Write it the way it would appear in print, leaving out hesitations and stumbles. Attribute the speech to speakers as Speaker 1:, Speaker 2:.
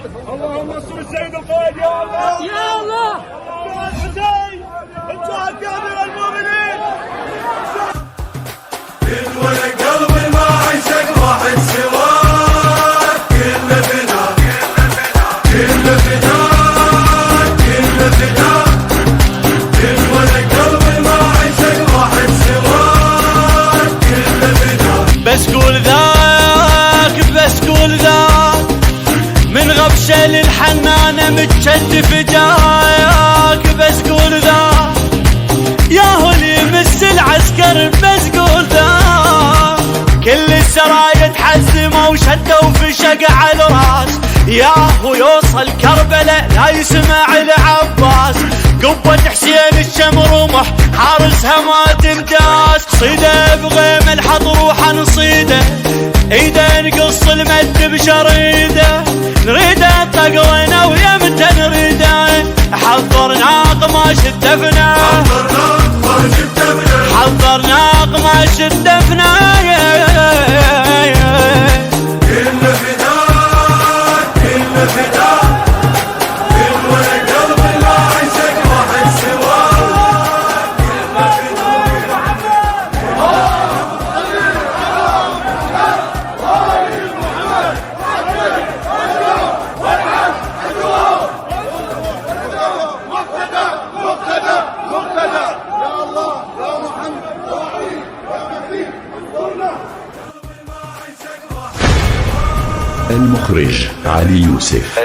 Speaker 1: اللهم انصر السيد القائد يا الله
Speaker 2: يا الله.
Speaker 1: الحسين الجهد يا امير المؤمنين.
Speaker 3: ولا قلبي ما عيشك واحد سواك، كله فداك كله فداك كله فداك. ولا قلبي ما عيشك واحد سواك، كله فداك.
Speaker 4: بس قول ذاك بس قول ذاك من غبشة للحنانة متشتف جاياك. بس قول ذاك ياهو اللي يمس العسكر. بس قول ذاك كل السرايا تحزموا وشدوا في شقع الراس. ياهو يوصل كربلاء لا يسمع العباس. قبة حسين الشمرمح حارسها ما تنداس. قصيده بغيم الحضروح نصيده، ايده نقص المد بشريده. نريده طقرنا ويمتى نريده. حضرنا قماش الدفنه حضرنا قماش الدفنه.
Speaker 3: كله فداك كله فداك. ولا قلبي ما عيشك واحد سواك، كله فداك.
Speaker 5: المخرج علي يوسف.